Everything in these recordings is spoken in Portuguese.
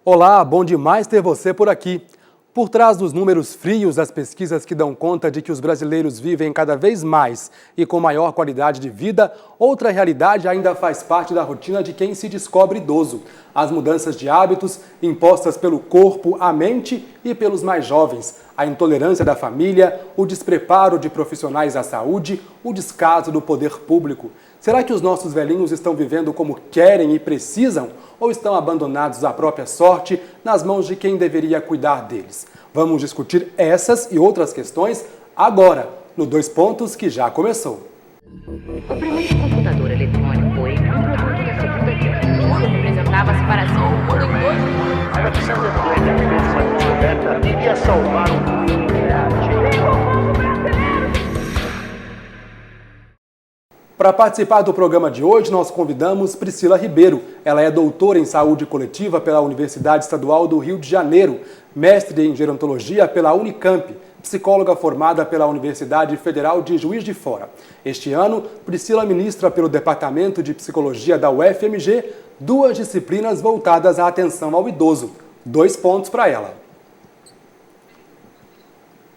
Olá, bom demais ter você por aqui. Por trás dos números frios das pesquisas que dão conta de que os brasileiros vivem cada vez mais e com maior qualidade de vida, outra realidade ainda faz parte da rotina de quem se descobre idoso. As mudanças de hábitos impostas pelo corpo, a mente e pelos mais jovens, a intolerância da família, o despreparo de profissionais da saúde, o descaso do poder público. Será que os nossos velhinhos estão vivendo como querem e precisam ou estão abandonados à própria sorte nas mãos de quem deveria cuidar deles? Vamos discutir essas e outras questões agora, no Dois Pontos que já começou. O primeiro computador eletrônico foi inventado na Segunda Guerra Mundial. Representava a separação do mundo em dois mundos. Alexander Graham Bell, uma descoberta iria salvar o mundo. Para participar do programa de hoje, nós convidamos Priscila Ribeiro. Ela é doutora em saúde coletiva pela Universidade Estadual do Rio de Janeiro, mestre em gerontologia pela Unicamp, psicóloga formada pela Universidade Federal de Juiz de Fora. Este ano, Priscila ministra pelo Departamento de Psicologia da UFMG 2 disciplinas voltadas à atenção ao idoso. 2 pontos para ela.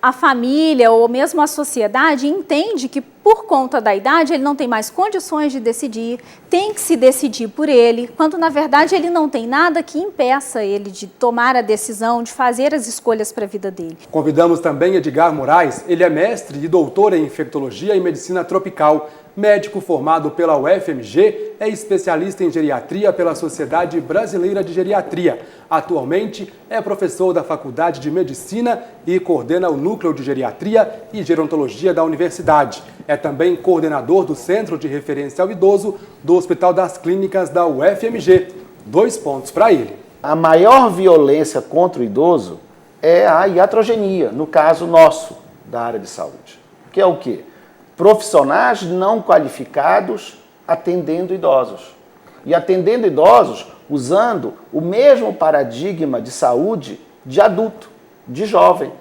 A família ou mesmo a sociedade entende que por conta da idade ele não tem mais condições de decidir, tem que se decidir por ele, quando na verdade ele não tem nada que impeça ele de tomar a decisão, de fazer as escolhas para a vida dele. Convidamos também Edgar Moraes, ele é mestre e doutor em infectologia e medicina tropical. Médico formado pela UFMG, é especialista em geriatria pela Sociedade Brasileira de Geriatria. Atualmente é professor da Faculdade de Medicina e coordena o Núcleo de Geriatria e Gerontologia da Universidade. É também coordenador do Centro de Referência ao Idoso do Hospital das Clínicas da UFMG. 2 pontos para ele. A maior violência contra o idoso é a iatrogenia, no caso nosso, da área de saúde. Que é o quê? Profissionais não qualificados atendendo idosos. E atendendo idosos usando o mesmo paradigma de saúde de adulto, de jovem.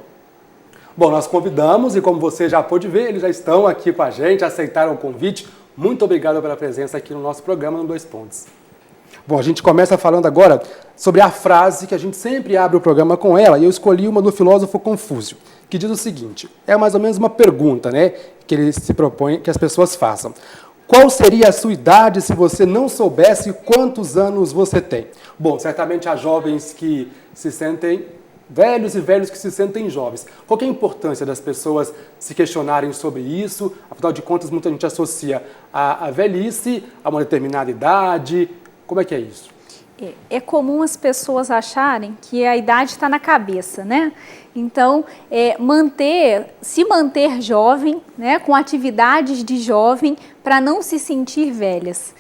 Bom, nós convidamos e como você já pôde ver, eles já estão aqui com a gente, aceitaram o convite. Muito obrigado pela presença aqui no nosso programa no 2 Pontos. Bom, a gente começa falando agora sobre a frase que a gente sempre abre o programa com ela, e eu escolhi uma do filósofo Confúcio, que diz o seguinte, é mais ou menos uma pergunta, né, que ele se propõe que as pessoas façam. Qual seria a sua idade se você não soubesse quantos anos você tem? Bom, certamente há jovens que se sentem velhos e velhos que se sentem jovens. Qual que é a importância das pessoas se questionarem sobre isso? Afinal de contas, muita gente associa a velhice a uma determinada idade. Como é que é isso? É comum as pessoas acharem que a idade está na cabeça, né? Então, se manter jovem, né, com atividades de jovem, para não se sentir velhas.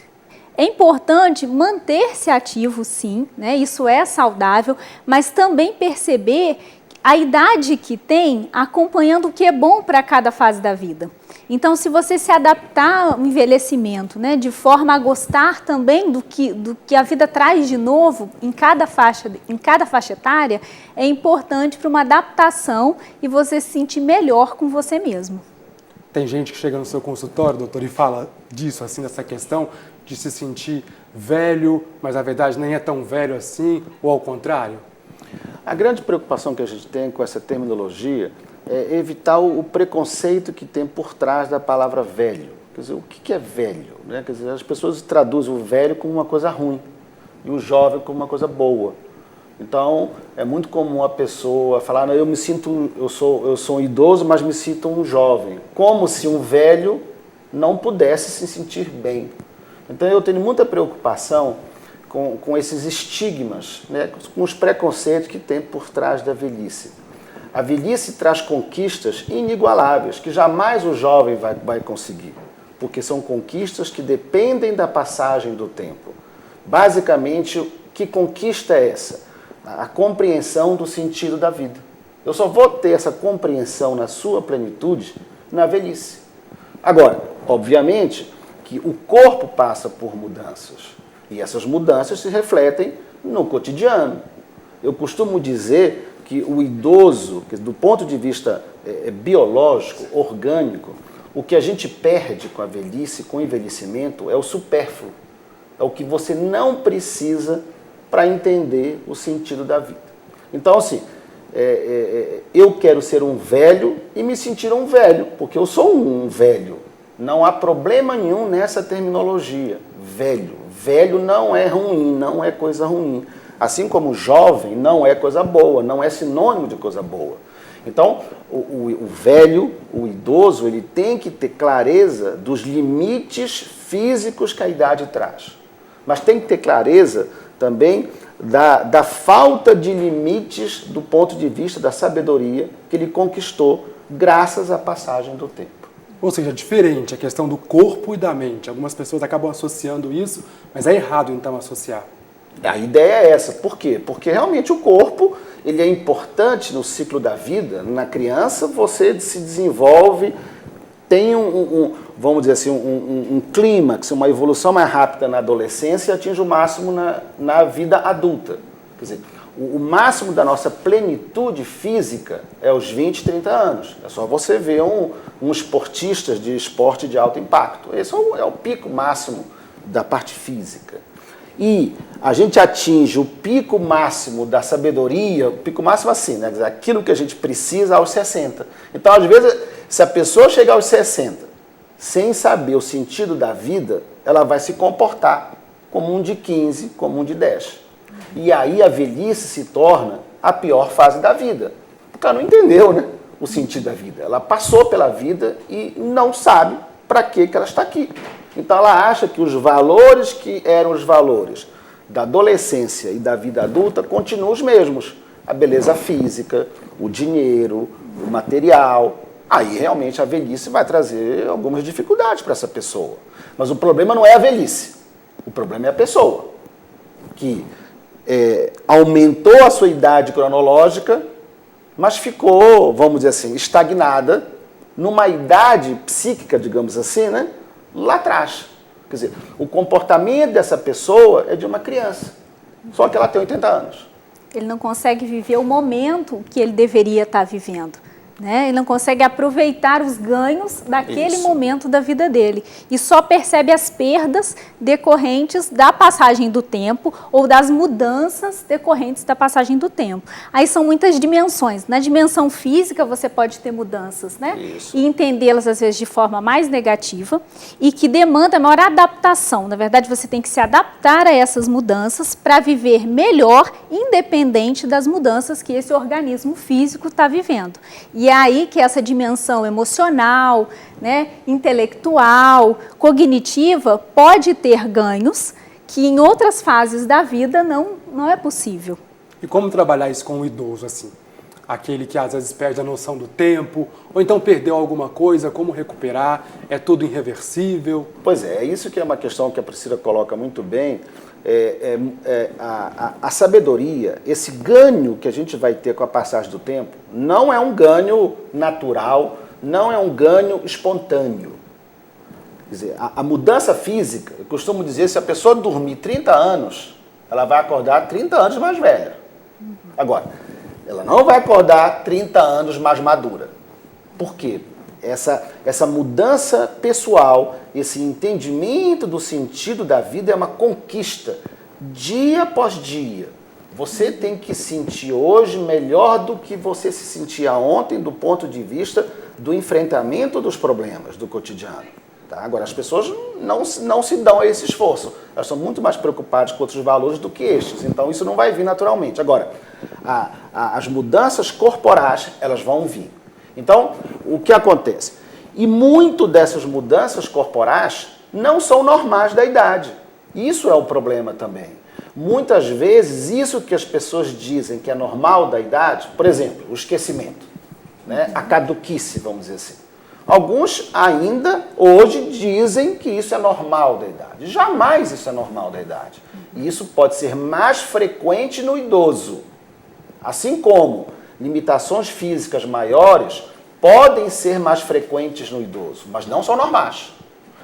É importante manter-se ativo, sim, né? Isso é saudável, mas também perceber a idade que tem acompanhando o que é bom para cada fase da vida. Então, se você se adaptar ao envelhecimento, né, de forma a gostar também do que a vida traz de novo em cada faixa etária, é importante para uma adaptação e você se sentir melhor com você mesmo. Tem gente que chega no seu consultório, doutor, e fala disso, assim, dessa questão de se sentir velho, mas na verdade nem é tão velho assim, ou ao contrário? A grande preocupação que a gente tem com essa terminologia é evitar o preconceito que tem por trás da palavra velho. Quer dizer, o que é velho? Né? Quer dizer, as pessoas traduzem o velho como uma coisa ruim e o jovem como uma coisa boa. Então, é muito comum a pessoa falar, não, eu sou um idoso, mas me sinto um jovem. Como se um velho não pudesse se sentir bem. Então, eu tenho muita preocupação com esses estigmas, né, com os preconceitos que tem por trás da velhice. A velhice traz conquistas inigualáveis, que jamais o jovem vai conseguir, porque são conquistas que dependem da passagem do tempo. Basicamente, que conquista é essa? A compreensão do sentido da vida. Eu só vou ter essa compreensão na sua plenitude na velhice. Agora, obviamente, que o corpo passa por mudanças. E essas mudanças se refletem no cotidiano. Eu costumo dizer que o idoso, do ponto de vista biológico, orgânico, o que a gente perde com a velhice, com o envelhecimento, é o supérfluo. É o que você não precisa para entender o sentido da vida. Então, assim, eu quero ser um velho e me sentir um velho, porque eu sou um velho. Não há problema nenhum nessa terminologia. Velho. Velho não é ruim, não é coisa ruim. Assim como jovem não é coisa boa, não é sinônimo de coisa boa. Então, o velho, o idoso, ele tem que ter clareza dos limites físicos que a idade traz. Mas tem que ter clareza também da falta de limites do ponto de vista da sabedoria que ele conquistou graças à passagem do tempo. Ou seja, diferente a questão do corpo e da mente. Algumas pessoas acabam associando isso, mas é errado então associar. A ideia é essa. Por quê? Porque realmente o corpo ele é importante no ciclo da vida. Na criança você se desenvolve, tem vamos dizer assim, um clímax, uma evolução mais rápida na adolescência e atinge o máximo na vida adulta. Quer dizer, o máximo da nossa plenitude física é aos 20, 30 anos. É só você ver um esportista de esporte de alto impacto. Esse é o pico máximo da parte física. E a gente atinge o pico máximo da sabedoria, o pico máximo assim, né? Quer dizer, aquilo que a gente precisa aos 60. Então, às vezes, se a pessoa chegar aos 60 sem saber o sentido da vida, ela vai se comportar como um de 15, como um de 10. E aí a velhice se torna a pior fase da vida. Porque ela não entendeu, né, o sentido da vida. Ela passou pela vida e não sabe para que ela está aqui. Então ela acha que os valores que eram os valores da adolescência e da vida adulta continuam os mesmos. A beleza física, o dinheiro, o material. Aí realmente a velhice vai trazer algumas dificuldades para essa pessoa. Mas o problema não é a velhice. O problema é a pessoa que aumentou a sua idade cronológica, mas ficou, vamos dizer assim, estagnada numa idade psíquica, digamos assim, né? Lá atrás. Quer dizer, o comportamento dessa pessoa é de uma criança, só que ela tem 80 anos. Ele não consegue viver o momento que ele deveria estar vivendo. Né? Ele não consegue aproveitar os ganhos daquele momento da vida dele. E só percebe as perdas decorrentes da passagem do tempo ou das mudanças decorrentes da passagem do tempo. Aí são muitas dimensões. Na dimensão física você pode ter mudanças, né? E entendê-las às vezes de forma mais negativa e que demanda maior adaptação. Na verdade você tem que se adaptar a essas mudanças para viver melhor, independente das mudanças que esse organismo físico está vivendo. E é aí que essa dimensão emocional, né, intelectual, cognitiva, pode ter ganhos que em outras fases da vida não é possível. E como trabalhar isso com o idoso, assim? Aquele que às vezes perde a noção do tempo, ou então perdeu alguma coisa, como recuperar? É tudo irreversível? Pois é isso que é uma questão que a Priscila coloca muito bem. A sabedoria, esse ganho que a gente vai ter com a passagem do tempo, não é um ganho natural, não é um ganho espontâneo. Quer dizer, a mudança física, eu costumo dizer, se a pessoa dormir 30 anos, ela vai acordar 30 anos mais velha. Agora, ela não vai acordar 30 anos mais madura. Por quê? Essa mudança pessoal, esse entendimento do sentido da vida é uma conquista, dia após dia. Você tem que sentir hoje melhor do que você se sentia ontem do ponto de vista do enfrentamento dos problemas do cotidiano. Tá? Agora, as pessoas não se dão a esse esforço. Elas são muito mais preocupadas com outros valores do que estes. Então, isso não vai vir naturalmente. Agora, as mudanças corporais, elas vão vir. Então, o que acontece? E muito dessas mudanças corporais não são normais da idade. Isso é o problema também. Muitas vezes, isso que as pessoas dizem que é normal da idade, por exemplo, o esquecimento, né? A caduquice, vamos dizer assim. Alguns ainda hoje dizem que isso é normal da idade. Jamais isso é normal da idade. E isso pode ser mais frequente no idoso. Assim como limitações físicas maiores podem ser mais frequentes no idoso, mas não são normais.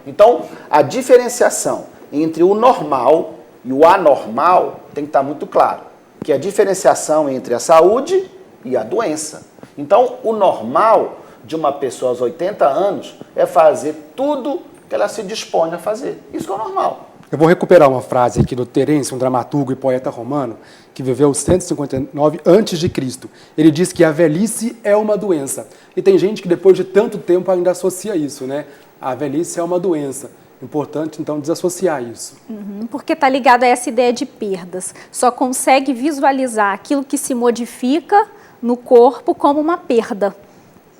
Então, a diferenciação entre o normal e o anormal tem que estar muito claro, que é a diferenciação entre a saúde e a doença. Então, o normal de uma pessoa aos 80 anos é fazer tudo que ela se dispõe a fazer. Isso que é o normal. Eu vou recuperar uma frase aqui do Terêncio, um dramaturgo e poeta romano, que viveu 159 a.C. Ele diz que a velhice é uma doença. E tem gente que depois de tanto tempo ainda associa isso, né? A velhice é uma doença. Importante, então, desassociar isso. Porque está ligado a essa ideia de perdas. Só consegue visualizar aquilo que se modifica no corpo como uma perda.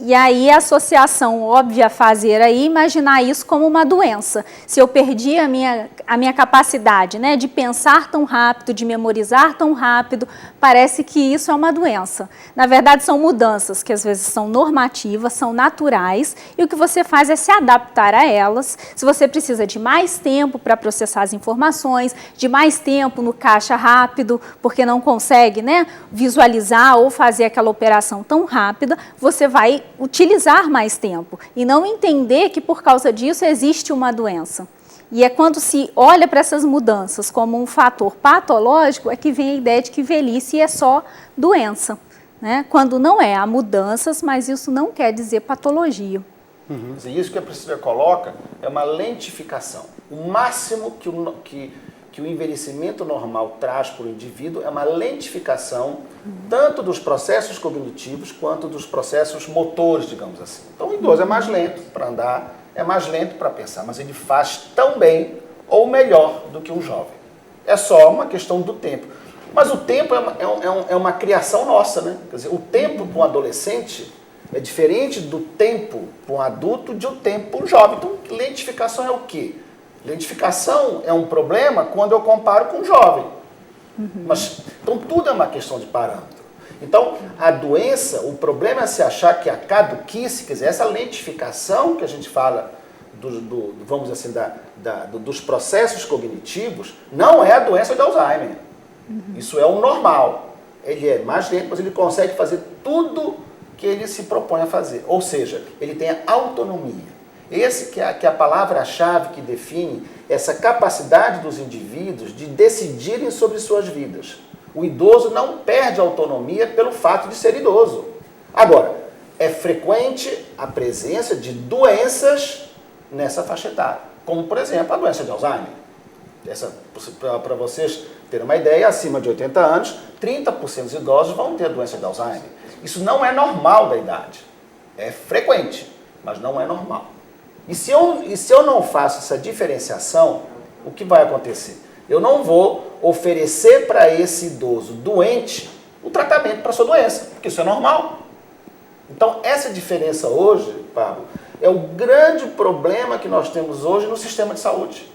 E aí a associação óbvia a fazer aí, imaginar isso como uma doença. Se eu perdi a minha capacidade, né, de pensar tão rápido, de memorizar tão rápido, parece que isso é uma doença. Na verdade, são mudanças que às vezes são normativas, são naturais, e o que você faz é se adaptar a elas. Se você precisa de mais tempo para processar as informações, de mais tempo no caixa rápido, porque não consegue, né, visualizar ou fazer aquela operação tão rápida, você vai utilizar mais tempo e não entender que por causa disso existe uma doença. E é quando se olha para essas mudanças como um fator patológico é que vem a ideia de que velhice é só doença, né? Quando não é, há mudanças, mas isso não quer dizer patologia. Isso que a Priscila coloca é uma lentificação. O máximo que o envelhecimento normal traz para o indivíduo é uma lentificação tanto dos processos cognitivos quanto dos processos motores, digamos assim. Então o idoso é mais lento para andar, é mais lento para pensar, mas ele faz tão bem ou melhor do que um jovem. É só uma questão do tempo. Mas o tempo é uma criação nossa, né? Quer dizer, o tempo para um adolescente é diferente do tempo para um adulto de um tempo para um jovem. Então, lentificação é o quê? Lentificação é um problema quando eu comparo com um jovem. Mas, então, tudo é uma questão de parâmetro. Então, a doença, o problema é se achar que a caduquice, quer dizer, essa lentificação que a gente fala, vamos dizer assim, dos processos cognitivos, não é a doença de Alzheimer. Isso é o normal. Ele é mais lento, mas ele consegue fazer tudo que ele se propõe a fazer. Ou seja, ele tem a autonomia. Esse que é a palavra-chave que define essa capacidade dos indivíduos de decidirem sobre suas vidas. O idoso não perde autonomia pelo fato de ser idoso. Agora, é frequente a presença de doenças nessa faixa etária, como, por exemplo, a doença de Alzheimer. Para vocês terem uma ideia, acima de 80 anos, 30% dos idosos vão ter a doença de Alzheimer. Isso não é normal da idade. É frequente, mas não é normal. E se eu não faço essa diferenciação, o que vai acontecer? Eu não vou oferecer para esse idoso doente o tratamento para a sua doença, porque isso é normal. Então, essa diferença hoje, Pablo, é o grande problema que nós temos hoje no sistema de saúde.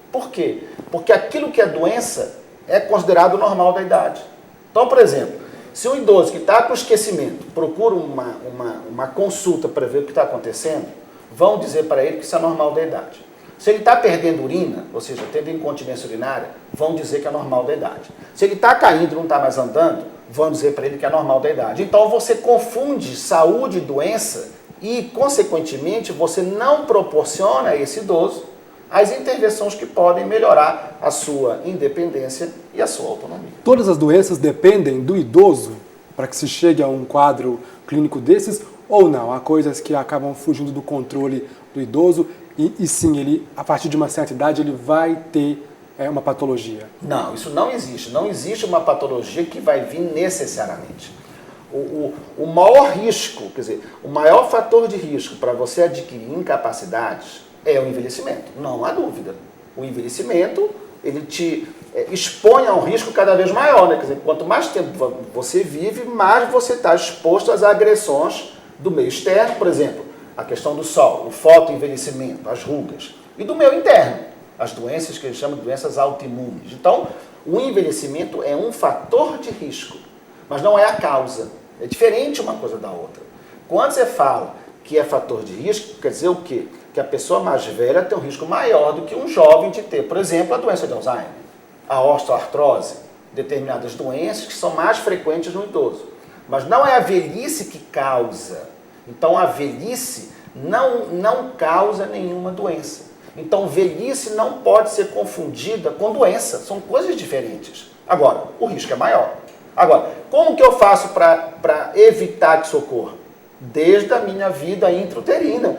Por quê? Porque aquilo que é doença é considerado normal da idade. Então, por exemplo, se um idoso que está com esquecimento procura uma consulta para ver o que está acontecendo, vão dizer para ele que isso é normal da idade. Se ele está perdendo urina, ou seja, tendo incontinência urinária, vão dizer que é normal da idade. Se ele está caindo e não está mais andando, vão dizer para ele que é normal da idade. Então você confunde saúde e doença e, consequentemente, você não proporciona a esse idoso as intervenções que podem melhorar a sua independência e a sua autonomia. Todas as doenças dependem do idoso para que se chegue a um quadro clínico desses ou não? Há coisas que acabam fugindo do controle do idoso e sim, ele, a partir de uma certa idade, ele vai ter uma patologia. Não, isso não existe. Não existe uma patologia que vai vir necessariamente. O maior risco, quer dizer, o maior fator de risco para você adquirir incapacidades é o envelhecimento. Não há dúvida. O envelhecimento, ele te expõe a um risco cada vez maior, né? Quer dizer, quanto mais tempo você vive, mais você está exposto às agressões do meio externo, por exemplo, a questão do sol, o fotoenvelhecimento, as rugas, e do meio interno, as doenças que eles chamam de doenças autoimunes. Então, o envelhecimento é um fator de risco, mas não é a causa. É diferente uma coisa da outra. Quando você fala que é fator de risco, quer dizer o quê? Que a pessoa mais velha tem um risco maior do que um jovem de ter, por exemplo, a doença de Alzheimer, a osteoartrose, determinadas doenças que são mais frequentes no idoso. Mas não é a velhice que causa. Então, a velhice não causa nenhuma doença. Então, velhice não pode ser confundida com doença. São coisas diferentes. Agora, o risco é maior. Agora, como que eu faço para evitar que isso ocorra? Desde a minha vida intrauterina.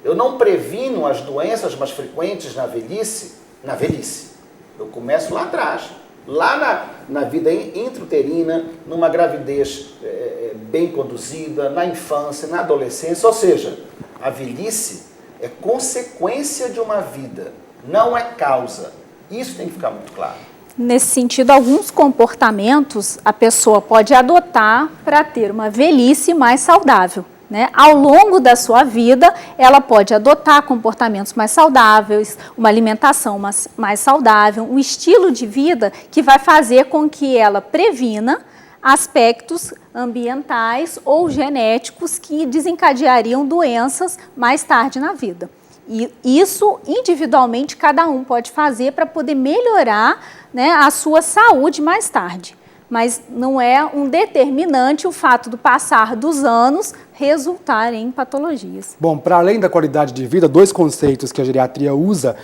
Eu não previno as doenças mais frequentes na velhice Na velhice. Eu começo lá atrás, lá na vida intrauterina, numa gravidez bem conduzida, na infância, na adolescência, ou seja, a velhice é consequência de uma vida, não é causa. Isso tem que ficar muito claro. Nesse sentido, alguns comportamentos a pessoa pode adotar para ter uma velhice mais saudável, né? Ao longo da sua vida, ela pode adotar comportamentos mais saudáveis, uma alimentação mais saudável, um estilo de vida que vai fazer com que ela previna aspectos ambientais ou genéticos que desencadeariam doenças mais tarde na vida. E isso, individualmente, cada um pode fazer para poder melhorar, né, a sua saúde mais tarde. Mas não é um determinante o fato do passar dos anos resultar em patologias. Bom, para além da qualidade de vida, dois conceitos que a geriatria usa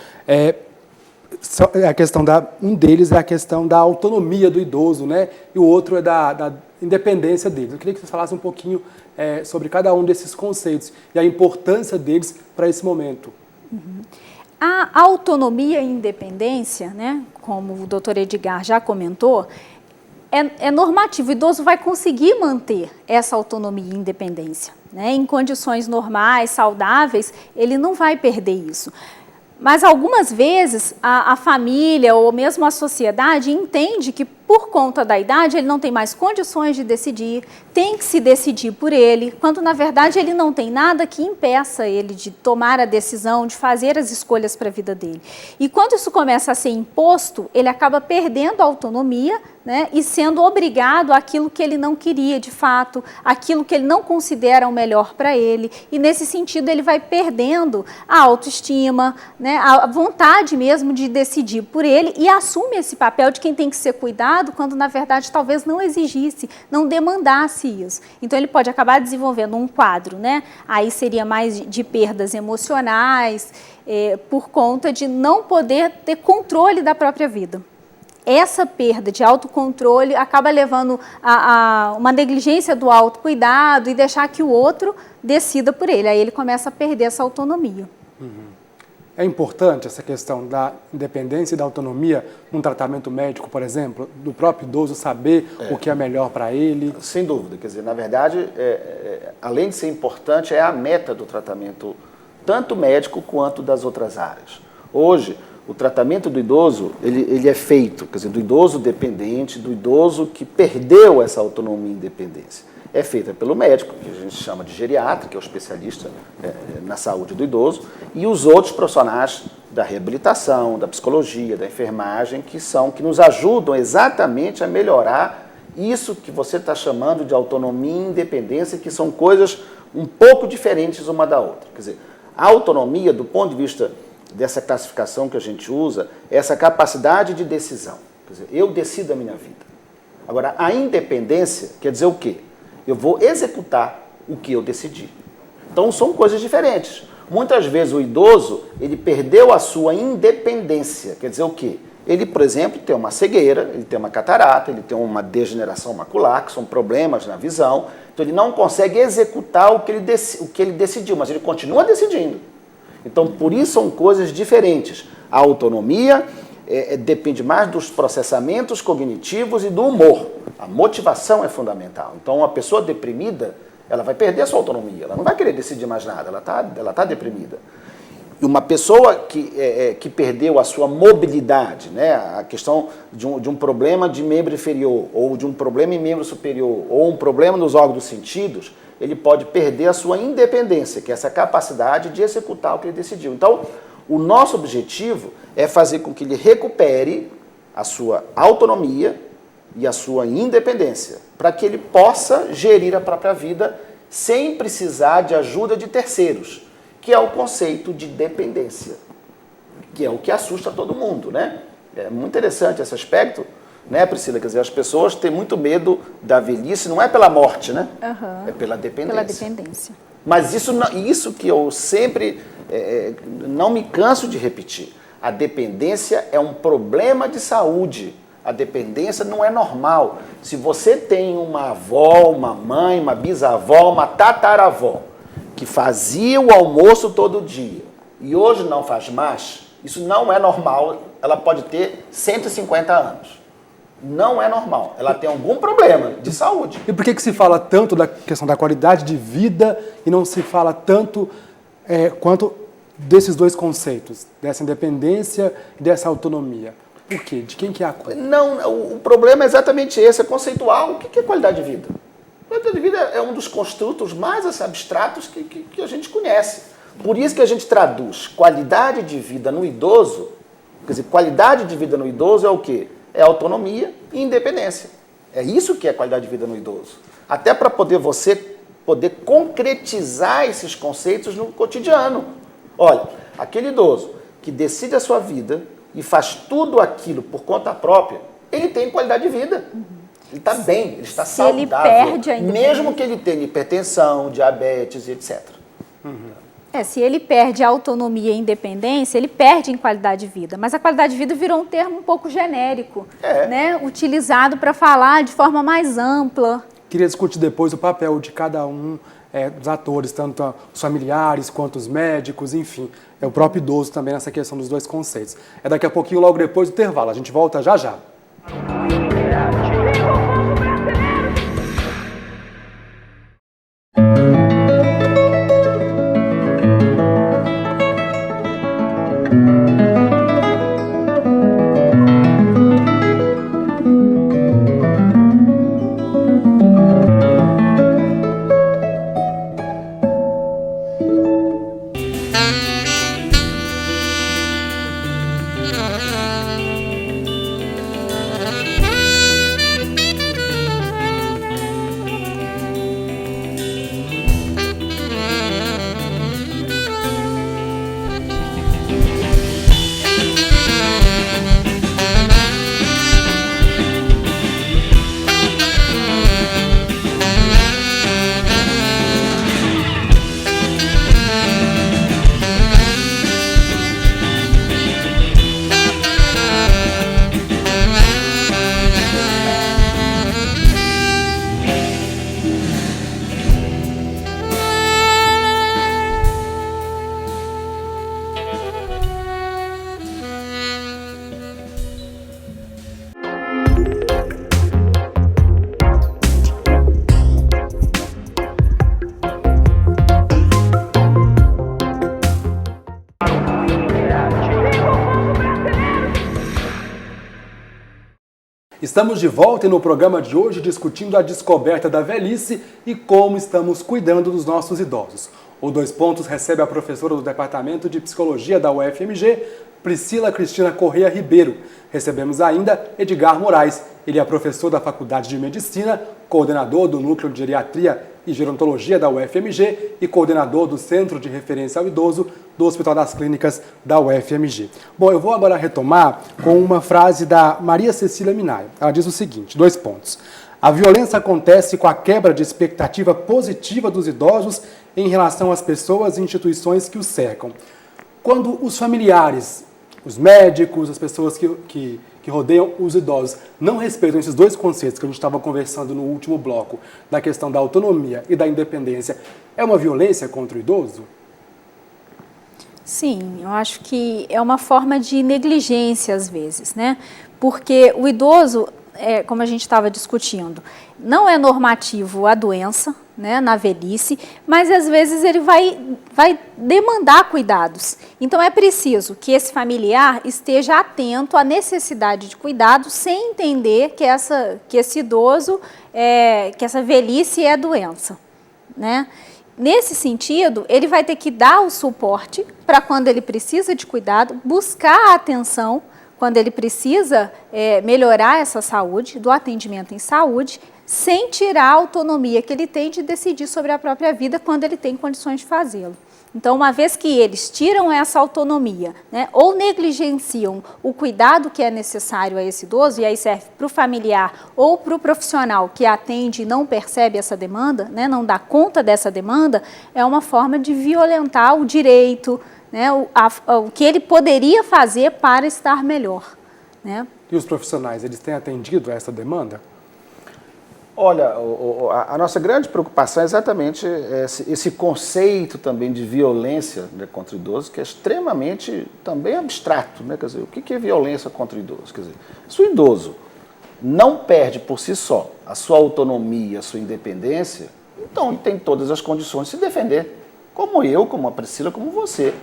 a questão um deles é a questão da autonomia do idoso, né? E o outro é da independência deles. Eu queria que você falasse um pouquinho sobre cada um desses conceitos e a importância deles para esse momento. A autonomia e independência, né, como o doutor Edgar já comentou, é normativo. O idoso vai conseguir manter essa autonomia e independência, né? Em condições normais, saudáveis, ele não vai perder isso. Mas algumas vezes a família ou mesmo a sociedade entende que por conta da idade ele não tem mais condições de decidir, tem que se decidir por ele, quando na verdade ele não tem nada que impeça ele de tomar a decisão, de fazer as escolhas para a vida dele. E quando isso começa a ser imposto, ele acaba perdendo a autonomia, né, e sendo obrigado àquilo que ele não queria de fato, aquilo que ele não considera o melhor para ele. E nesse sentido ele vai perdendo a autoestima, né, a vontade mesmo de decidir por ele e assume esse papel de quem tem que ser cuidado, quando na verdade talvez não exigisse, não demandasse isso. Então ele pode acabar desenvolvendo um quadro, né? Aí seria mais de perdas emocionais, por conta de não poder ter controle da própria vida. Essa perda de autocontrole acaba levando a uma negligência do autocuidado e deixar que o outro decida por ele. Aí ele começa a perder essa autonomia. É importante essa questão da independência e da autonomia num tratamento médico, por exemplo, do próprio idoso saber o que é melhor para ele? Sem dúvida. Quer dizer, na verdade, além de ser importante, é a meta do tratamento, tanto médico quanto das outras áreas. Hoje, o tratamento do idoso, ele é feito, quer dizer, do idoso dependente, do idoso que perdeu essa autonomia e independência. É feita pelo médico, que a gente chama de geriatra, que é o especialista na saúde do idoso, e os outros profissionais da reabilitação, da psicologia, da enfermagem, que nos ajudam exatamente a melhorar isso que você está chamando de autonomia e independência, que são coisas um pouco diferentes uma da outra. Quer dizer, a autonomia, do ponto de vista dessa classificação que a gente usa, é essa capacidade de decisão. Quer dizer, eu decido a minha vida. Agora, a independência quer dizer o quê? Eu vou executar o que eu decidi. Então, são coisas diferentes. Muitas vezes o idoso, ele perdeu a sua independência. Quer dizer o quê? Ele, por exemplo, tem uma cegueira, ele tem uma catarata, ele tem uma degeneração macular, que são problemas na visão. Então, ele não consegue executar o que ele decidiu, mas ele continua decidindo. Então, por isso são coisas diferentes. A autonomia depende mais dos processamentos cognitivos e do humor. A motivação é fundamental. Então, uma pessoa deprimida, ela vai perder a sua autonomia, ela não vai querer decidir mais nada, ela tá deprimida. E uma pessoa que perdeu a sua mobilidade, né, a questão de um problema de membro inferior, ou de um problema em membro superior, ou um problema nos órgãos dos sentidos, ele pode perder a sua independência, que é essa capacidade de executar o que ele decidiu. Então, o nosso objetivo é fazer com que ele recupere a sua autonomia e a sua independência, para que ele possa gerir a própria vida sem precisar de ajuda de terceiros, que é o conceito de dependência, que é o que assusta todo mundo, né? É muito interessante esse aspecto, né, Priscila? Quer dizer, as pessoas têm muito medo da velhice, não é pela morte, né? É pela dependência. Pela dependência. Mas isso que eu sempre não me canso de repetir. A dependência é um problema de saúde. A dependência não é normal. Se você tem uma avó, uma mãe, uma bisavó, uma tataravó, que fazia o almoço todo dia e hoje não faz mais, Isso não é normal. Ela pode ter 150 anos. Não é normal. Ela tem algum problema de saúde. E por que se fala tanto da questão da qualidade de vida e não se fala tanto quanto desses dois conceitos, dessa independência e dessa autonomia? Por quê? De quem que é a culpa? Não, o problema é exatamente esse, é conceitual. O que é qualidade de vida? Qualidade de vida é um dos construtos mais abstratos que a gente conhece. Por isso que a gente traduz qualidade de vida no idoso, quer dizer, qualidade de vida no idoso é o quê? É autonomia e independência. É isso que é qualidade de vida no idoso. Até para você poder concretizar esses conceitos no cotidiano. Olha, aquele idoso que decide a sua vida e faz tudo aquilo por conta própria, ele tem qualidade de vida. Ele está bem, ele está saudável. Ele perde a independência. Mesmo que ele tenha hipertensão, diabetes, etc. Se ele perde a autonomia e a independência, ele perde em qualidade de vida. Mas a qualidade de vida virou um termo um pouco genérico, né? Utilizado para falar de forma mais ampla. Queria discutir depois o papel de cada um dos atores, tanto os familiares quanto os médicos, enfim. É o próprio idoso também nessa questão dos dois conceitos. É daqui a pouquinho, logo depois do intervalo. A gente volta já já. Estamos de volta e no programa de hoje discutindo a descoberta da velhice e como estamos cuidando dos nossos idosos. O Dois Pontos recebe a professora do Departamento de Psicologia da UFMG, Priscila Cristina Correia Ribeiro. Recebemos ainda Edgar Moraes. Ele é professor da Faculdade de Medicina, coordenador do Núcleo de Geriatria e Gerontologia da UFMG e coordenador do Centro de Referência ao Idoso do Hospital das Clínicas da UFMG. Bom, eu vou agora retomar com uma frase da Maria Cecília Minaio. Ela diz o seguinte, 2 pontos. A violência acontece com a quebra de expectativa positiva dos idosos em relação às pessoas e instituições que os cercam. Quando os familiares, os médicos, as pessoas que rodeiam os idosos não respeitam esses dois conceitos que a gente estava conversando no último bloco, da questão da autonomia e da independência, é uma violência contra o idoso? Sim, eu acho que é uma forma de negligência às vezes, né? Porque o idoso, como a gente estava discutindo, não é normativo a doença, né, na velhice, mas às vezes ele vai demandar cuidados. Então é preciso que esse familiar esteja atento à necessidade de cuidado sem entender que esse idoso, que essa velhice é doença, né? Nesse sentido, ele vai ter que dar o suporte para quando ele precisa de cuidado, buscar a atenção quando ele precisa melhorar essa saúde, do atendimento em saúde, sem tirar a autonomia que ele tem de decidir sobre a própria vida quando ele tem condições de fazê-lo. Então, uma vez que eles tiram essa autonomia, né, ou negligenciam o cuidado que é necessário a esse idoso, e aí serve para o familiar ou para o profissional que atende e não percebe essa demanda, né, não dá conta dessa demanda, é uma forma de violentar o direito, né, o que ele poderia fazer para estar melhor, né? E os profissionais, eles têm atendido a essa demanda? Olha, a nossa grande preocupação é exatamente esse conceito também de violência, né, contra o idoso, que é extremamente também abstrato, né? Quer dizer, o que é violência contra o idoso? Quer dizer, se o idoso não perde por si só a sua autonomia, a sua independência, então ele tem todas as condições de se defender, como eu, como a Priscila, como você.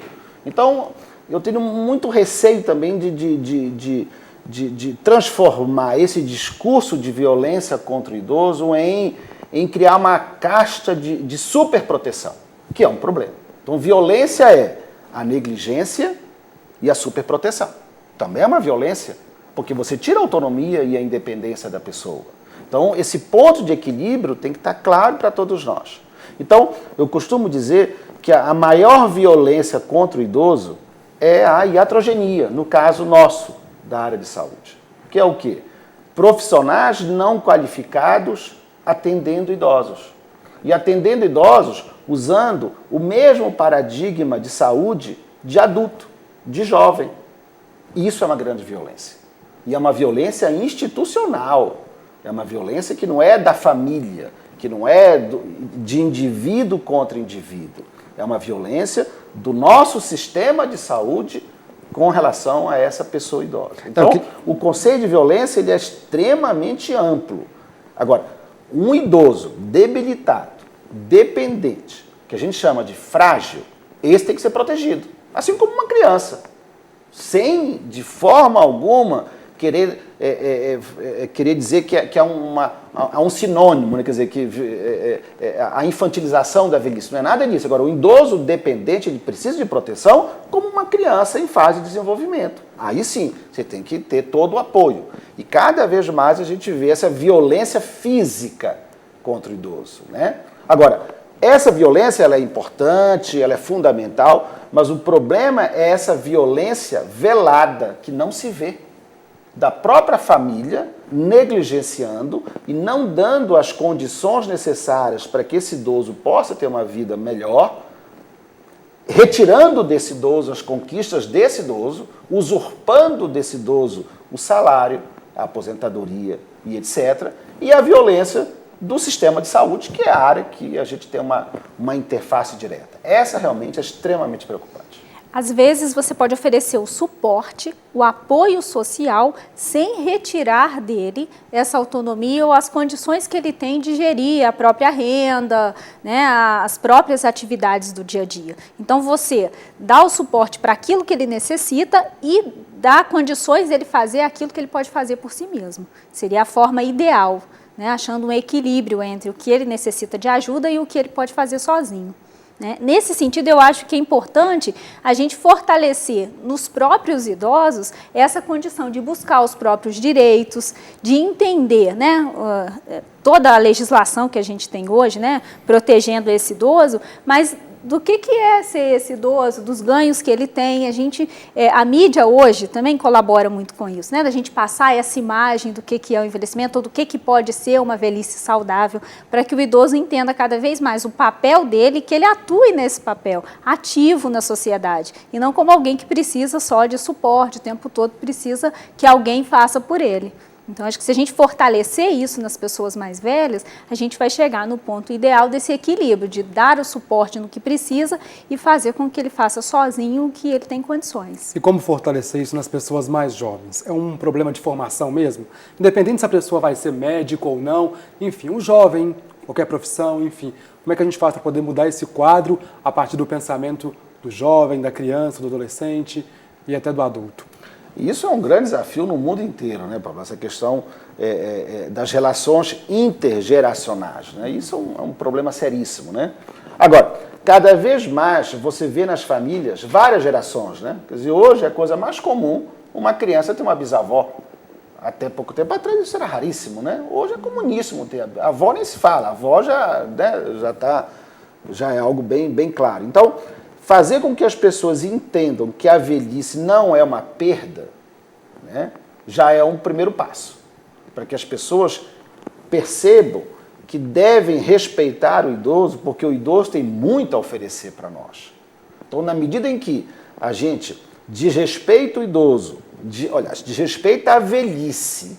Então, eu tenho muito receio também de transformar esse discurso de violência contra o idoso em criar uma casta de superproteção, que é um problema. Então, violência é a negligência e a superproteção. Também é uma violência, porque você tira a autonomia e a independência da pessoa. Então, esse ponto de equilíbrio tem que estar claro para todos nós. Então, eu costumo dizer que a maior violência contra o idoso é a iatrogenia, no caso nosso, da área de saúde. Que é o quê? Profissionais não qualificados atendendo idosos. E atendendo idosos usando o mesmo paradigma de saúde de adulto, de jovem. Isso é uma grande violência. E é uma violência institucional. É uma violência que não é da família, que não é de indivíduo contra indivíduo. É uma violência do nosso sistema de saúde com relação a essa pessoa idosa. Então, o conceito de violência ele é extremamente amplo. Agora, um idoso debilitado, dependente, que a gente chama de frágil, esse tem que ser protegido. Assim como uma criança. Sem, de forma alguma, querer dizer que há um sinônimo, né? Quer dizer, que a infantilização da velhice. Não é nada disso. Agora, o idoso dependente ele precisa de proteção como uma criança em fase de desenvolvimento. Aí sim, você tem que ter todo o apoio. E cada vez mais a gente vê essa violência física contra o idoso, né? Agora, essa violência ela é importante, ela é fundamental, mas o problema é essa violência velada, que não se vê. Da própria família, negligenciando e não dando as condições necessárias para que esse idoso possa ter uma vida melhor, retirando desse idoso as conquistas desse idoso, usurpando desse idoso o salário, a aposentadoria e etc. E a violência do sistema de saúde, que é a área que a gente tem uma interface direta. Essa realmente é extremamente preocupante. Às vezes você pode oferecer o suporte, o apoio social, sem retirar dele essa autonomia ou as condições que ele tem de gerir a própria renda, né, as próprias atividades do dia a dia. Então você dá o suporte para aquilo que ele necessita e dá condições dele fazer aquilo que ele pode fazer por si mesmo. Seria a forma ideal, né, achando um equilíbrio entre o que ele necessita de ajuda e o que ele pode fazer sozinho. Nesse sentido, eu acho que é importante a gente fortalecer nos próprios idosos essa condição de buscar os próprios direitos, de entender, né, toda a legislação que a gente tem hoje, né, protegendo esse idoso, mas do que é ser esse idoso, dos ganhos que ele tem. A mídia hoje também colabora muito com isso, né? Da gente passar essa imagem do que é o envelhecimento, ou do que pode ser uma velhice saudável, para que o idoso entenda cada vez mais o papel dele, que ele atue nesse papel, ativo na sociedade, e não como alguém que precisa só de suporte, o tempo todo precisa que alguém faça por ele. Então, acho que se a gente fortalecer isso nas pessoas mais velhas, a gente vai chegar no ponto ideal desse equilíbrio, de dar o suporte no que precisa e fazer com que ele faça sozinho o que ele tem condições. E como fortalecer isso nas pessoas mais jovens? É um problema de formação mesmo? Independente se a pessoa vai ser médico ou não, enfim, um jovem, qualquer profissão, enfim. Como é que a gente faz para poder mudar esse quadro a partir do pensamento do jovem, da criança, do adolescente e até do adulto? E isso é um grande desafio no mundo inteiro, né, Pablo? Essa questão das relações intergeracionais, né? Isso é um problema seríssimo, né? Agora, cada vez mais você vê nas famílias várias gerações, né? Quer dizer, hoje é a coisa mais comum uma criança ter uma bisavó. Até pouco tempo atrás isso era raríssimo, né? Hoje é comuníssimo ter. A avó nem se fala, a avó já, né, já é algo bem claro. Então, fazer com que as pessoas entendam que a velhice não é uma perda, né, já é um primeiro passo. Para que as pessoas percebam que devem respeitar o idoso, porque o idoso tem muito a oferecer para nós. Então, na medida em que a gente desrespeita o idoso, desrespeita a velhice,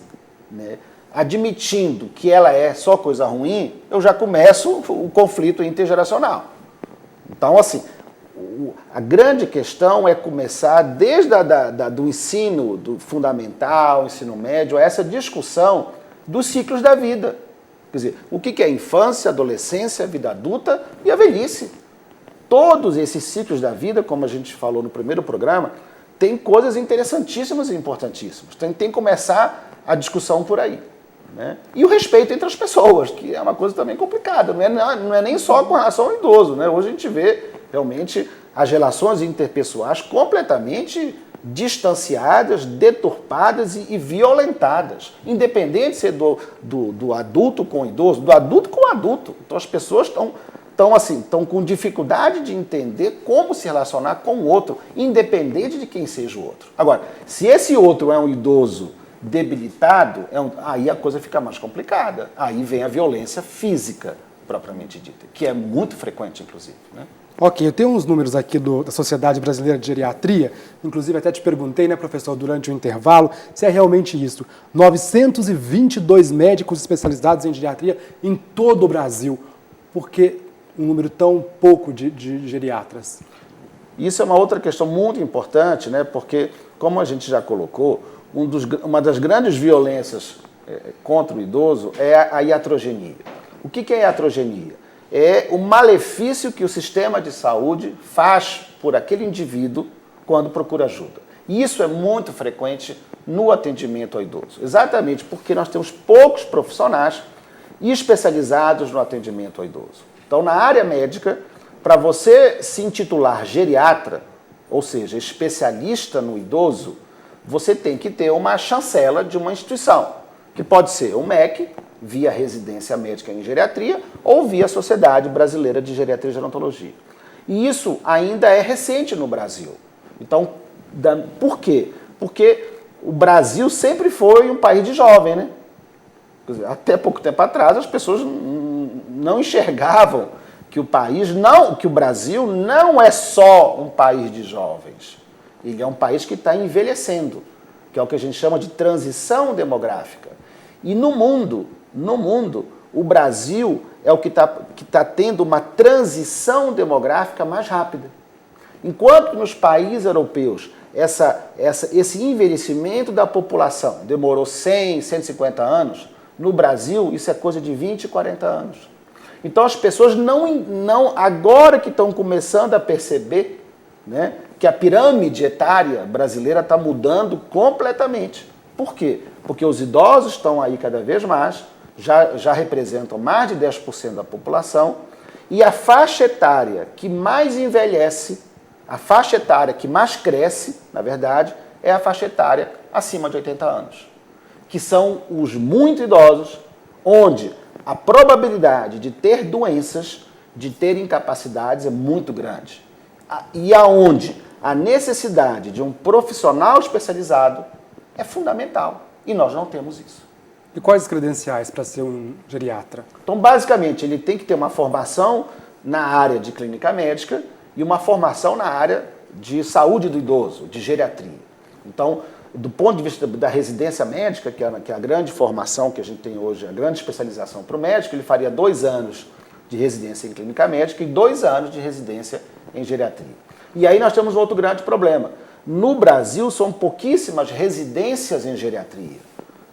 né, admitindo que ela é só coisa ruim, eu já começo o conflito intergeracional. Então, assim, a grande questão é começar desde do ensino do fundamental, ensino médio, essa discussão dos ciclos da vida. Quer dizer, o que é a infância, a adolescência, a vida adulta e a velhice. Todos esses ciclos da vida, como a gente falou no primeiro programa, tem coisas interessantíssimas e importantíssimas. Tem que começar a discussão por aí. Né? E o respeito entre as pessoas, que é uma coisa também complicada. Não é nem só com relação ao idoso. Né? Hoje a gente vê realmente as relações interpessoais completamente distanciadas, deturpadas e violentadas. Independente de ser do adulto com o idoso, do adulto com o adulto. Então as pessoas estão com dificuldade de entender como se relacionar com o outro, independente de quem seja o outro. Agora, se esse outro é um idoso debilitado, aí a coisa fica mais complicada. Aí vem a violência física, propriamente dita, que é muito frequente, inclusive. Né? Ok, eu tenho uns números aqui da Sociedade Brasileira de Geriatria, inclusive até te perguntei, né, professor, durante o intervalo, se é realmente isso. 922 médicos especializados em geriatria em todo o Brasil. Por que um número tão pouco de geriatras? Isso é uma outra questão muito importante, né, porque, como a gente já colocou, uma das grandes violências contra o idoso é a iatrogenia. O que é iatrogenia? É o malefício que o sistema de saúde faz por aquele indivíduo quando procura ajuda. E isso é muito frequente no atendimento ao idoso, exatamente porque nós temos poucos profissionais especializados no atendimento ao idoso. Então, na área médica, para você se intitular geriatra, ou seja, especialista no idoso, você tem que ter uma chancela de uma instituição, que pode ser o MEC, via Residência Médica em Geriatria, ou via Sociedade Brasileira de Geriatria e Gerontologia. E isso ainda é recente no Brasil. Então, por quê? Porque o Brasil sempre foi um país de jovem, né? Quer dizer, até pouco tempo atrás, as pessoas não enxergavam que o Brasil não é só um país de jovens. Ele é um país que está envelhecendo, que é o que a gente chama de transição demográfica. E no mundo, o Brasil é o que tá tendo uma transição demográfica mais rápida. Enquanto nos países europeus esse envelhecimento da população demorou 100, 150 anos, no Brasil isso é coisa de 20, 40 anos. Então as pessoas agora que estão começando a perceber, né, que a pirâmide etária brasileira está mudando completamente. Por quê? Porque os idosos estão aí cada vez mais, já representam mais de 10% da população, e a faixa etária que mais envelhece, a faixa etária que mais cresce, na verdade, é a faixa etária acima de 80 anos, que são os muito idosos, onde a probabilidade de ter doenças, de ter incapacidades é muito grande. E aonde a necessidade de um profissional especializado é fundamental. E nós não temos isso. E quais as credenciais para ser um geriatra? Então, basicamente, ele tem que ter uma formação na área de clínica médica e uma formação na área de saúde do idoso, de geriatria. Então, do ponto de vista da residência médica, que é a grande formação que a gente tem hoje, a grande especialização para o médico, ele faria 2 anos de residência em clínica médica e 2 anos de residência em geriatria. E aí nós temos outro grande problema. No Brasil, são pouquíssimas residências em geriatria.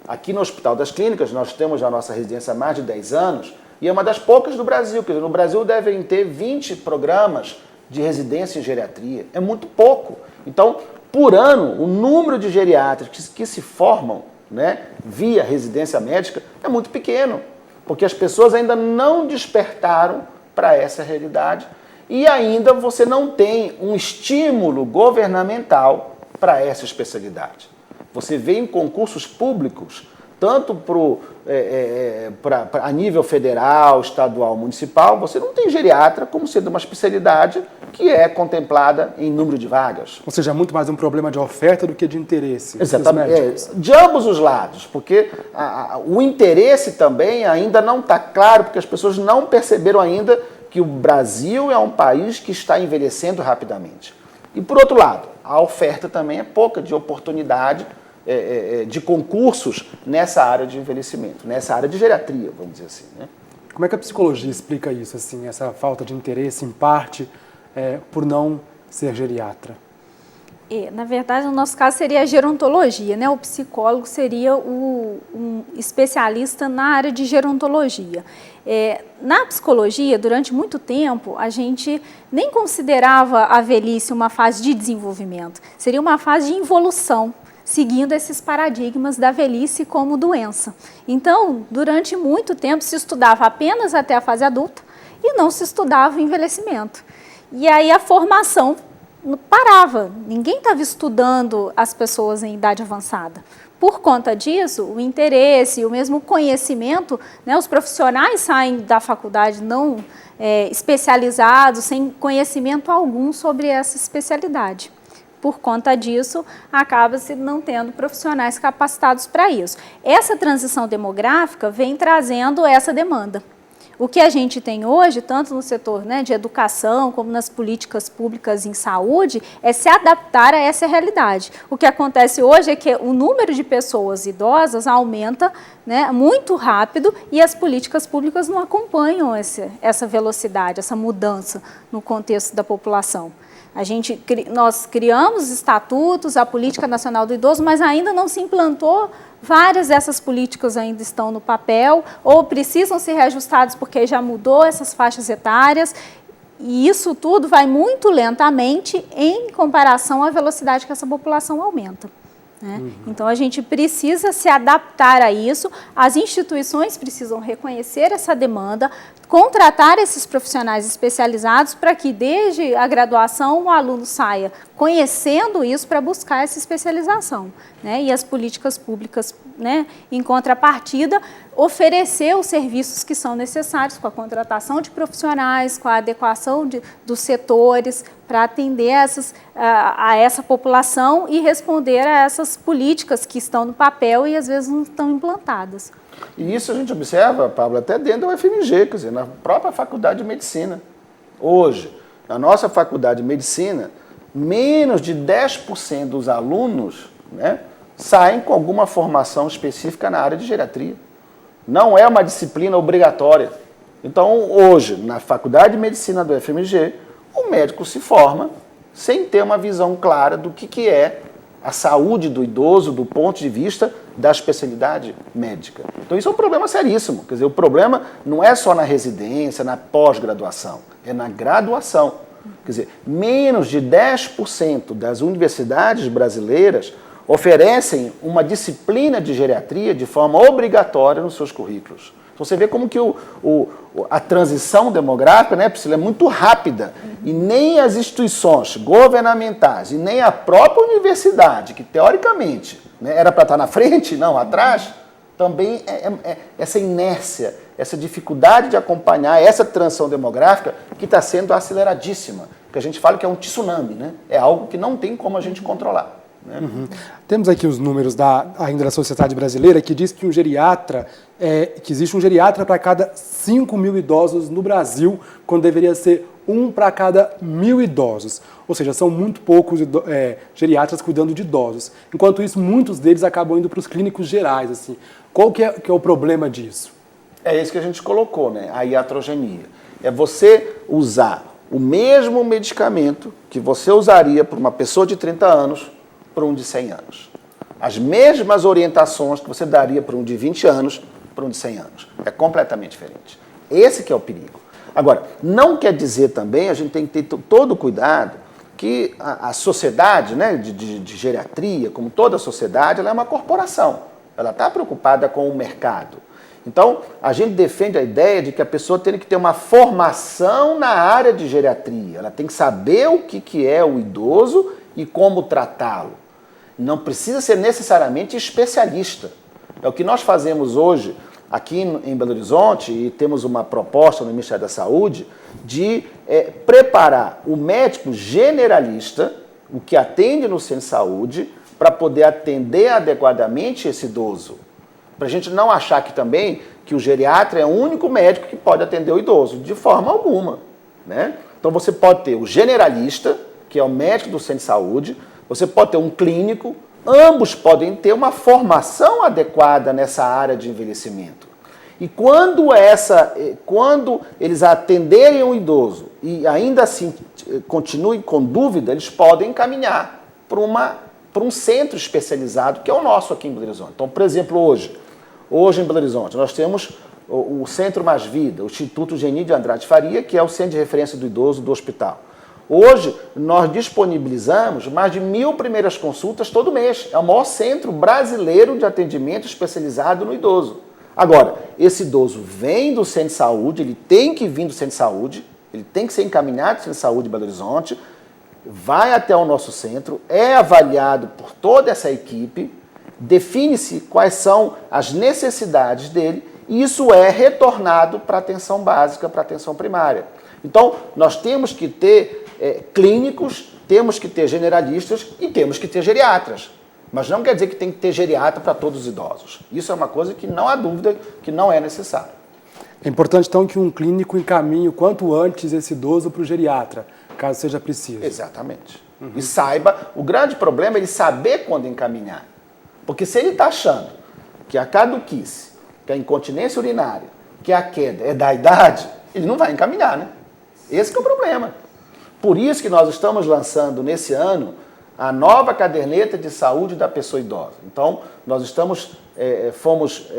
Aqui no Hospital das Clínicas, nós temos a nossa residência há mais de 10 anos e é uma das poucas do Brasil. Quer dizer, no Brasil devem ter 20 programas de residência em geriatria. É muito pouco. Então, por ano, o número de geriatras que se formam, né, via residência médica é muito pequeno, porque as pessoas ainda não despertaram para essa realidade e ainda você não tem um estímulo governamental para essa especialidade. Você vê em concursos públicos, tanto a nível federal, estadual, municipal, você não tem geriatra como sendo uma especialidade que é contemplada em número de vagas. Ou seja, é muito mais um problema de oferta do que de interesse. Exatamente. De ambos os lados, porque o interesse também ainda não está claro, porque as pessoas não perceberam ainda que o Brasil é um país que está envelhecendo rapidamente. E, por outro lado, a oferta também é pouca de oportunidade de concursos nessa área de envelhecimento, nessa área de geriatria, vamos dizer assim, né? Como é que a psicologia explica isso, assim, essa falta de interesse, em parte, por não ser geriatra? Na verdade, no nosso caso, seria a gerontologia, né? O psicólogo seria um especialista na área de gerontologia. Na psicologia, durante muito tempo, a gente nem considerava a velhice uma fase de desenvolvimento, seria uma fase de involução, seguindo esses paradigmas da velhice como doença. Então, durante muito tempo, se estudava apenas até a fase adulta e não se estudava o envelhecimento. E aí a formação parava, ninguém estava estudando as pessoas em idade avançada. Por conta disso, o interesse, o mesmo conhecimento, né, os profissionais saem da faculdade não especializados, sem conhecimento algum sobre essa especialidade. Por conta disso, acaba-se não tendo profissionais capacitados para isso. Essa transição demográfica vem trazendo essa demanda. O que a gente tem hoje, tanto no setor, né, de educação, como nas políticas públicas em saúde, é se adaptar a essa realidade. O que acontece hoje é que o número de pessoas idosas aumenta, né, muito rápido e as políticas públicas não acompanham essa velocidade, essa mudança no contexto da população. Nós criamos estatutos, a Política Nacional do Idoso, mas ainda não se implantou. Várias dessas políticas ainda estão no papel ou precisam ser reajustadas porque já mudou essas faixas etárias e isso tudo vai muito lentamente em comparação à velocidade que essa população aumenta, né? Então, a gente precisa se adaptar a isso, as instituições precisam reconhecer essa demanda, contratar esses profissionais especializados para que, desde a graduação, o aluno saia conhecendo isso para buscar essa especialização, né? E as políticas públicas, né, em contrapartida, oferecer os serviços que são necessários com a contratação de profissionais, com a adequação dos setores para atender a essa população e responder a essas políticas que estão no papel e às vezes não estão implantadas. E isso a gente observa, Pablo, até dentro da UFMG, quer dizer, na própria Faculdade de Medicina. Hoje, na nossa Faculdade de Medicina, menos de 10% dos alunos, né, saem com alguma formação específica na área de geriatria. Não é uma disciplina obrigatória. Então, hoje, na Faculdade de Medicina do UFMG, o médico se forma sem ter uma visão clara do que é a saúde do idoso do ponto de vista da especialidade médica. Então isso é um problema seríssimo. Quer dizer, o problema não é só na residência, na pós-graduação, é na graduação. Quer dizer, menos de 10% das universidades brasileiras oferecem uma disciplina de geriatria de forma obrigatória nos seus currículos. Então você vê como que a transição demográfica, né, Priscila, é muito rápida e nem as instituições governamentais e nem a própria universidade, que teoricamente, né, era para estar na frente, não atrás, também essa inércia, essa dificuldade de acompanhar essa transição demográfica que está sendo aceleradíssima, que a gente fala que é um tsunami, né? É algo que não tem como a gente controlar. Né? Temos aqui os números ainda da Sociedade Brasileira que diz que que existe um geriatra para cada 5 mil idosos no Brasil, quando deveria ser 1 para cada 1.000 idosos. Ou seja, são muito poucos geriatras cuidando de idosos. Enquanto isso, muitos deles acabam indo para os clínicos gerais. Assim. Qual que é o problema disso? É isso que a gente colocou, né? A iatrogenia. É você usar o mesmo medicamento que você usaria para uma pessoa de 30 anos para um de 100 anos. As mesmas orientações que você daria para um de 20 anos para um de 100 anos. É completamente diferente. Esse que é o perigo. Agora, não quer dizer também, a gente tem que ter todo o cuidado, que a sociedade, né, de geriatria, como toda a sociedade, ela é uma corporação. Ela está preocupada com o mercado. Então, a gente defende a ideia de que a pessoa tem que ter uma formação na área de geriatria. Ela tem que saber o que é o idoso e como tratá-lo. Não precisa ser necessariamente especialista. É o que nós fazemos hoje aqui em Belo Horizonte, e temos uma proposta no Ministério da Saúde, de preparar o médico generalista, o que atende no centro de saúde, para poder atender adequadamente esse idoso. Para a gente não achar que também que o geriatra é o único médico que pode atender o idoso, de forma alguma. Né? Então você pode ter o generalista, que é o médico do centro de saúde, você pode ter um clínico, ambos podem ter uma formação adequada nessa área de envelhecimento. E quando eles atenderem o idoso e ainda assim continuem com dúvida, eles podem encaminhar para um centro especializado, que é o nosso aqui em Belo Horizonte. Então, por exemplo, hoje em Belo Horizonte, nós temos o Centro Mais Vida, o Instituto Geni de Andrade Faria, que é o centro de referência do idoso do hospital. Hoje, nós disponibilizamos mais de 1.000 primeiras consultas todo mês. É o maior centro brasileiro de atendimento especializado no idoso. Agora, esse idoso vem do centro de saúde, ele tem que vir do centro de saúde, ele tem que ser encaminhado do centro de saúde de Belo Horizonte, vai até o nosso centro, é avaliado por toda essa equipe, define-se quais são as necessidades dele e isso é retornado para a atenção básica, para a atenção primária. Então, nós temos que ter clínicos, temos que ter generalistas e temos que ter geriatras. Mas não quer dizer que tem que ter geriatra para todos os idosos. Isso é uma coisa que não há dúvida que não é necessário. É importante, então, que um clínico encaminhe o quanto antes esse idoso para o geriatra, caso seja preciso. Exatamente. E saiba, o grande problema é ele saber quando encaminhar. Porque se ele está achando que a caduquice, que a incontinência urinária, que a queda é da idade, ele não vai encaminhar, né? Esse que é o problema. Por isso que nós estamos lançando nesse ano a nova caderneta de saúde da pessoa idosa. Então, nós fomos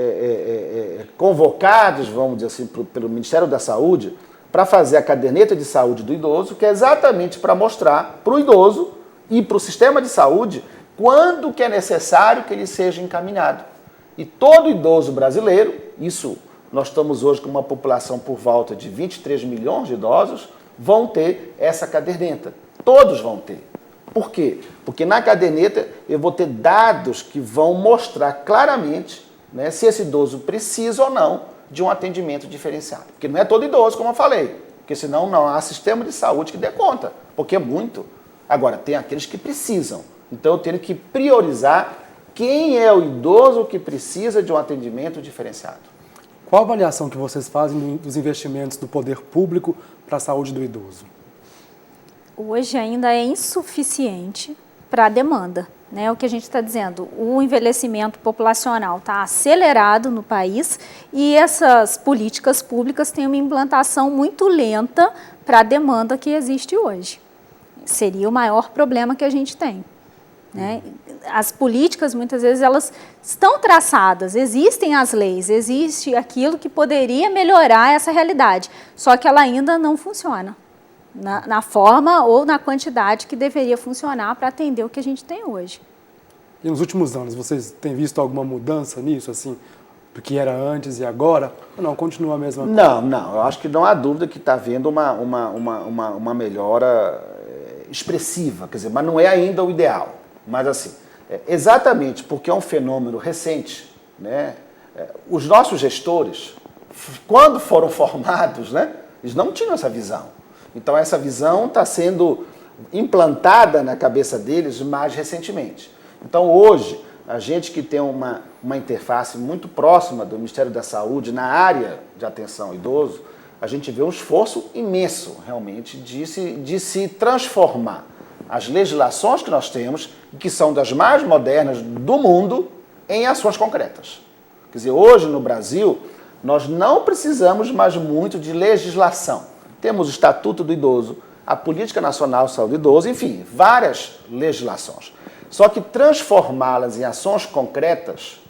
convocados, vamos dizer assim, pelo Ministério da Saúde para fazer a caderneta de saúde do idoso, que é exatamente para mostrar para o idoso e para o sistema de saúde quando que é necessário que ele seja encaminhado. E todo idoso brasileiro, isso nós estamos hoje com uma população por volta de 23 milhões de idosos, vão ter essa caderneta. Todos vão ter. Por quê? Porque na caderneta eu vou ter dados que vão mostrar claramente, né, se esse idoso precisa ou não de um atendimento diferenciado. Porque não é todo idoso, como eu falei, porque senão não há sistema de saúde que dê conta, porque é muito. Agora, tem aqueles que precisam. Então eu tenho que priorizar quem é o idoso que precisa de um atendimento diferenciado. Qual a avaliação que vocês fazem dos investimentos do poder público para a saúde do idoso? Hoje ainda é insuficiente para a demanda, né? O que a gente está dizendo, o envelhecimento populacional está acelerado no país e essas políticas públicas têm uma implantação muito lenta para a demanda que existe hoje. Seria o maior problema que a gente tem, né? As políticas, muitas vezes, elas estão traçadas, existem as leis, existe aquilo que poderia melhorar essa realidade, só que ela ainda não funciona na forma ou na quantidade que deveria funcionar para atender o que a gente tem hoje. E nos últimos anos, vocês têm visto alguma mudança nisso, assim, do que era antes e agora? Ou não, continua a mesma coisa? Não, eu acho que não há dúvida que está havendo uma melhora expressiva, quer dizer, mas não é ainda o ideal. Mas assim, exatamente porque é um fenômeno recente, né, os nossos gestores, quando foram formados, né, eles não tinham essa visão. Então essa visão está sendo implantada na cabeça deles mais recentemente. Então hoje, a gente que tem uma interface muito próxima do Ministério da Saúde na área de atenção ao idoso, a gente vê um esforço imenso realmente de se transformar as legislações que nós temos, que são das mais modernas do mundo, em ações concretas. Quer dizer, hoje no Brasil, nós não precisamos mais muito de legislação. Temos o Estatuto do Idoso, a Política Nacional de Saúde do Idoso, enfim, várias legislações. Só que transformá-las em ações concretas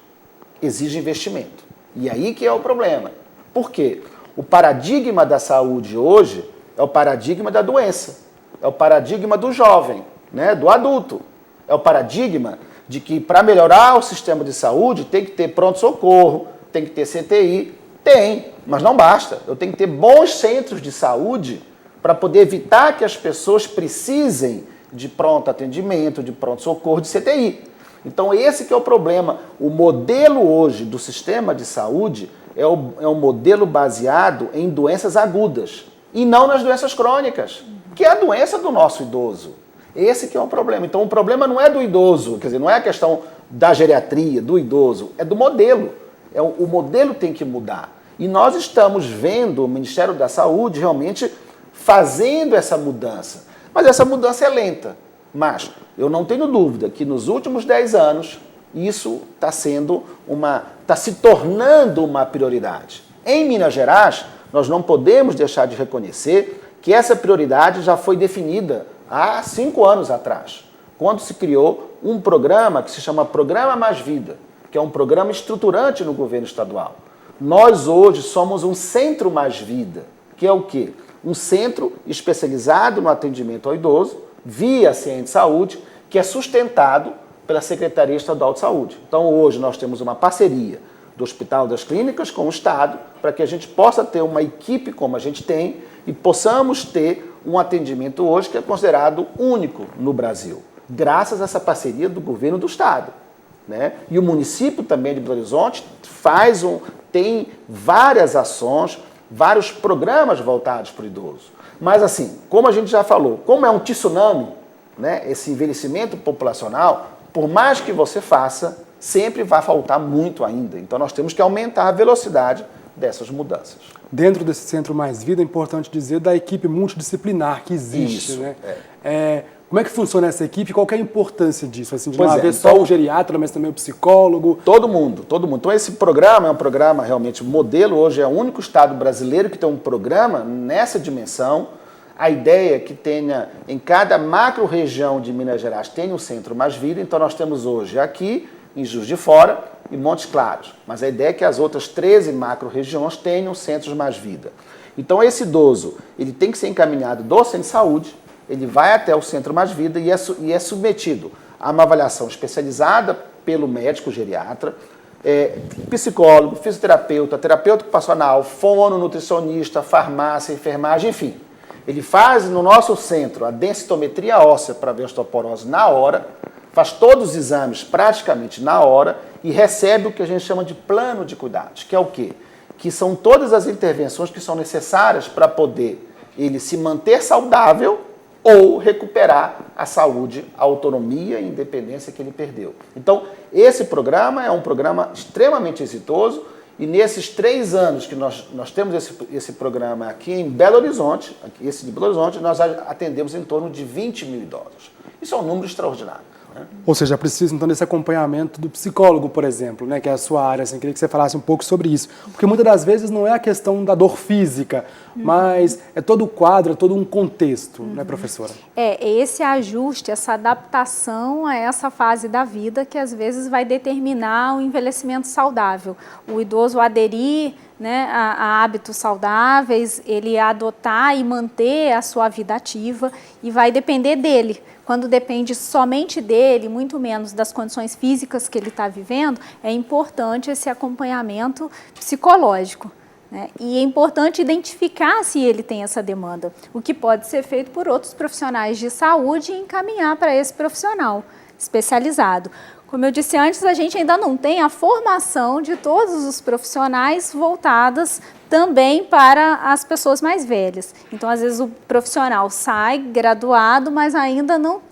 exige investimento. E aí que é o problema. Por quê? O paradigma da saúde hoje é o paradigma da doença, é o paradigma do jovem, né, do adulto. É o paradigma de que para melhorar o sistema de saúde tem que ter pronto-socorro, tem que ter CTI. Tem, mas não basta. Eu tenho que ter bons centros de saúde para poder evitar que as pessoas precisem de pronto atendimento, de pronto-socorro, de CTI. Então esse que é o problema. O modelo hoje do sistema de saúde é um modelo baseado em doenças agudas e não nas doenças crônicas, que é a doença do nosso idoso. Esse que é o problema. Então o problema não é do idoso, quer dizer, não é a questão da geriatria, do idoso, é do modelo. O modelo tem que mudar. E nós estamos vendo o Ministério da Saúde realmente fazendo essa mudança. Mas essa mudança é lenta. Mas eu não tenho dúvida que nos últimos 10 anos isso está se tornando uma prioridade. Em Minas Gerais, nós não podemos deixar de reconhecer que essa prioridade já foi definida há 5 anos atrás, quando se criou um programa que se chama Programa Mais Vida, que é um programa estruturante no governo estadual. Nós hoje somos um Centro Mais Vida, que é o quê? Um centro especializado no atendimento ao idoso, via CN Saúde, que é sustentado pela Secretaria Estadual de Saúde. Então, hoje nós temos uma parceria do Hospital das Clínicas com o Estado, para que a gente possa ter uma equipe como a gente tem e possamos ter um atendimento hoje que é considerado único no Brasil, graças a essa parceria do governo do Estado, né? E o município também de Belo Horizonte tem várias ações, vários programas voltados para o idoso. Mas assim, como a gente já falou, como é um tsunami, né, esse envelhecimento populacional, por mais que você faça, sempre vai faltar muito ainda. Então nós temos que aumentar a velocidade dessas mudanças. Dentro desse Centro Mais Vida, é importante dizer da equipe multidisciplinar que existe. Isso, né? Como é que funciona essa equipe? Qual que é a importância disso? Assim, de não haver então, só o geriatra, mas também o psicólogo? Todo mundo. Então esse programa é um programa realmente modelo. Hoje é o único estado brasileiro que tem um programa nessa dimensão. A ideia é que tenha, em cada macro-região de Minas Gerais, tenha um Centro Mais Vida. Então nós temos hoje aqui, em Juiz de Fora e Montes Claros. Mas a ideia é que as outras 13 macro-regiões tenham Centros Mais Vida. Então esse idoso, ele tem que ser encaminhado do centro de saúde, ele vai até o Centro Mais Vida e é submetido a uma avaliação especializada pelo médico geriatra, psicólogo, fisioterapeuta, terapeuta ocupacional, fono, nutricionista, farmácia, enfermagem, enfim. Ele faz no nosso centro a densitometria óssea para ver a osteoporose na hora, faz todos os exames praticamente na hora e recebe o que a gente chama de plano de cuidados, que é o quê? Que são todas as intervenções que são necessárias para poder ele se manter saudável ou recuperar a saúde, a autonomia e independência que ele perdeu. Então, esse programa é um programa extremamente exitoso e nesses 3 anos que nós temos esse programa aqui em Belo Horizonte, esse de Belo Horizonte, nós atendemos em torno de 20 mil idosos. Isso é um número extraordinário. Ou seja, precisa então desse acompanhamento do psicólogo, por exemplo, né, que é a sua área. Assim, queria que você falasse um pouco sobre isso. Porque muitas das vezes não é a questão da dor física, mas é todo o quadro, é todo um contexto, né, professora? É esse ajuste, essa adaptação a essa fase da vida que às vezes vai determinar o envelhecimento saudável. O idoso aderir, né, a hábitos saudáveis, ele adotar e manter a sua vida ativa e vai depender dele. Quando depende somente dele, muito menos das condições físicas que ele está vivendo, é importante esse acompanhamento psicológico, né? E é importante identificar se ele tem essa demanda, o que pode ser feito por outros profissionais de saúde e encaminhar para esse profissional especializado. Como eu disse antes, a gente ainda não tem a formação de todos os profissionais voltadas também para as pessoas mais velhas. Então, às vezes, o profissional sai graduado, mas ainda não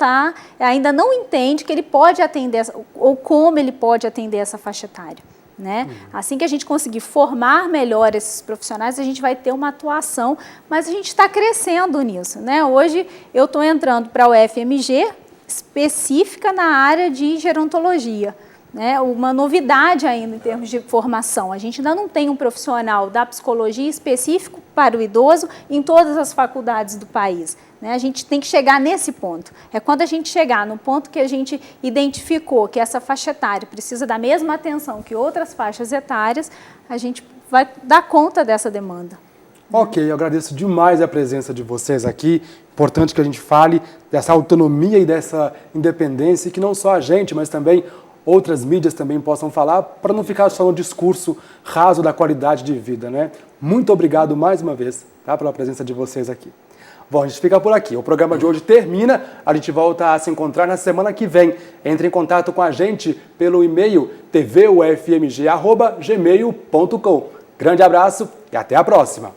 entende que ele pode atender, ou como ele pode atender essa faixa etária, né? Assim que a gente conseguir formar melhor esses profissionais, a gente vai ter uma atuação, mas a gente está crescendo nisso, né? Hoje, eu estou entrando para a UFMG, específica na área de gerontologia, né? Uma novidade ainda em termos de formação. A gente ainda não tem um profissional da psicologia específico para o idoso em todas as faculdades do país, né? A gente tem que chegar nesse ponto. É quando a gente chegar no ponto que a gente identificou que essa faixa etária precisa da mesma atenção que outras faixas etárias, a gente vai dar conta dessa demanda. Ok, eu agradeço demais a presença de vocês aqui. Importante que a gente fale dessa autonomia e dessa independência, e que não só a gente, mas também outras mídias também possam falar, para não ficar só no discurso raso da qualidade de vida, né? Muito obrigado mais uma vez, tá, pela presença de vocês aqui. Bom, a gente fica por aqui. O programa de hoje termina. A gente volta a se encontrar na semana que vem. Entre em contato com a gente pelo e-mail tvufmg@gmail.com. Grande abraço e até a próxima.